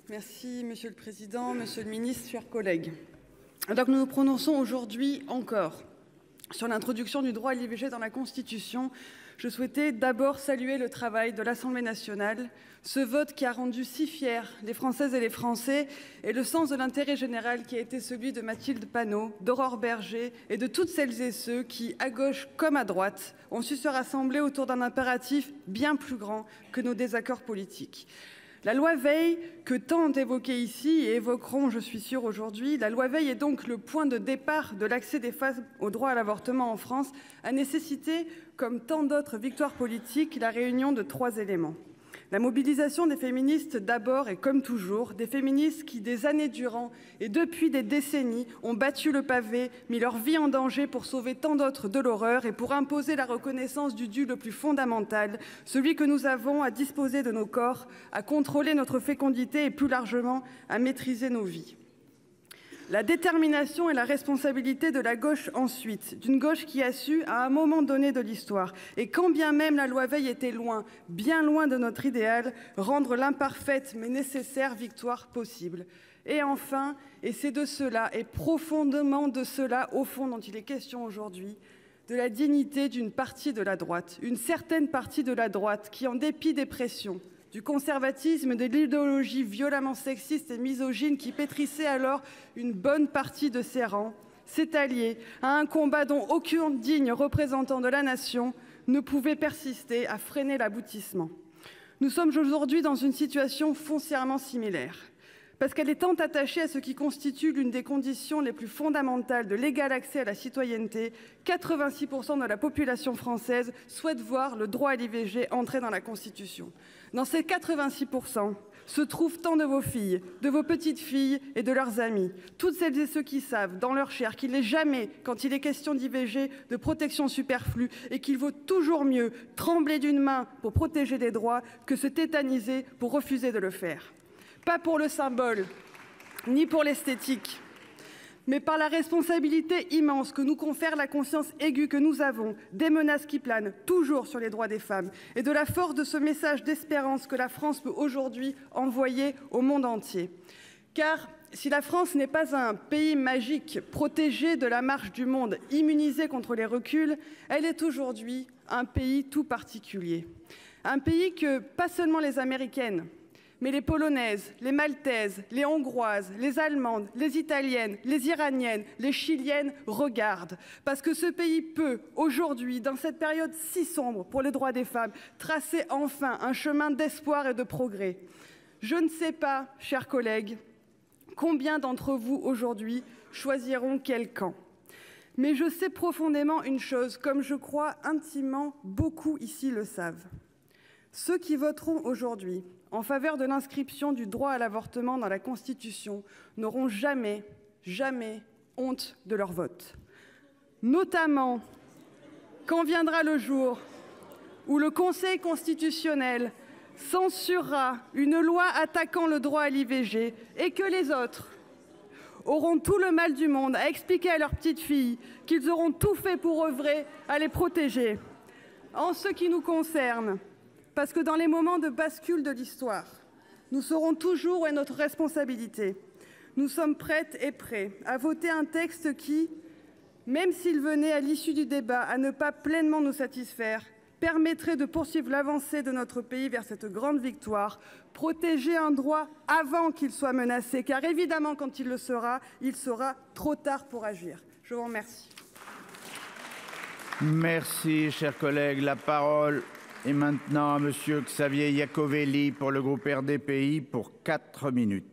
Merci Monsieur le Président, Monsieur le Ministre, chers collègues. Alors que nous nous prononçons aujourd'hui encore sur l'introduction du droit à l'IVG dans la Constitution, je souhaitais d'abord saluer le travail de l'Assemblée nationale, ce vote qui a rendu si fiers les Françaises et les Français et le sens de l'intérêt général qui a été celui de Mathilde Panot, d'Aurore Bergé et de toutes celles et ceux qui, à gauche comme à droite, ont su se rassembler autour d'un impératif bien plus grand que nos désaccords politiques. La loi Veil, que tant ont évoqué ici et évoqueront, je suis sûre, aujourd'hui, la loi Veil est donc le point de départ de l'accès des femmes au droit à l'avortement en France, a nécessité, comme tant d'autres victoires politiques, la réunion de 3 éléments. La mobilisation des féministes d'abord et comme toujours, des féministes qui, des années durant et depuis des décennies, ont battu le pavé, mis leur vie en danger pour sauver tant d'autres de l'horreur et pour imposer la reconnaissance du dû le plus fondamental, celui que nous avons à disposer de nos corps, à contrôler notre fécondité et plus largement à maîtriser nos vies. La détermination et la responsabilité de la gauche ensuite, d'une gauche qui a su, à un moment donné de l'histoire, et quand bien même la loi Veil était loin, bien loin de notre idéal, rendre l'imparfaite mais nécessaire victoire possible. Et enfin, et c'est de cela, et profondément de cela, au fond, dont il est question aujourd'hui, de la dignité d'une partie de la droite, une certaine partie de la droite qui, en dépit des pressions, du conservatisme, de l'idéologie violemment sexiste et misogyne qui pétrissait alors une bonne partie de ses rangs, s'est allié à un combat dont aucun digne représentant de la nation ne pouvait persister à freiner l'aboutissement. Nous sommes aujourd'hui dans une situation foncièrement similaire, parce qu'elle est tant attachée à ce qui constitue l'une des conditions les plus fondamentales de l'égal accès à la citoyenneté, 86% de la population française souhaite voir le droit à l'IVG entrer dans la Constitution. Dans ces 86% se trouvent tant de vos filles, de vos petites filles et de leurs amis, toutes celles et ceux qui savent dans leur chair qu'il n'est jamais, quand il est question d'IVG, de protection superflue et qu'il vaut toujours mieux trembler d'une main pour protéger des droits que se tétaniser pour refuser de le faire. Pas pour le symbole, ni pour l'esthétique, mais par la responsabilité immense que nous confère la conscience aiguë que nous avons des menaces qui planent toujours sur les droits des femmes et de la force de ce message d'espérance que la France peut aujourd'hui envoyer au monde entier. Car si la France n'est pas un pays magique, protégé de la marche du monde, immunisé contre les reculs, elle est aujourd'hui un pays tout particulier. Un pays que pas seulement les Américaines, mais les Polonaises, les Maltaises, les Hongroises, les Allemandes, les Italiennes, les Iraniennes, les Chiliennes regardent. Parce que ce pays peut, aujourd'hui, dans cette période si sombre pour les droits des femmes, tracer enfin un chemin d'espoir et de progrès. Je ne sais pas, chers collègues, combien d'entre vous, aujourd'hui, choisiront quel camp. Mais je sais profondément une chose, comme je crois intimement beaucoup ici le savent. Ceux qui voteront aujourd'hui en faveur de l'inscription du droit à l'avortement dans la Constitution n'auront jamais, jamais honte de leur vote. Notamment quand viendra le jour où le Conseil constitutionnel censurera une loi attaquant le droit à l'IVG et que les autres auront tout le mal du monde à expliquer à leurs petites filles qu'ils auront tout fait pour œuvrer à les protéger. En ce qui nous concerne, parce que dans les moments de bascule de l'histoire, nous saurons toujours où est notre responsabilité. Nous sommes prêtes et prêts à voter un texte qui, même s'il venait à l'issue du débat à ne pas pleinement nous satisfaire, permettrait de poursuivre l'avancée de notre pays vers cette grande victoire, protéger un droit avant qu'il soit menacé, car évidemment, quand il sera trop tard pour agir. Je vous remercie. Merci, chers collègues. La parole est maintenant à Monsieur Xavier Iacovelli pour le groupe RDPI pour 4 minutes.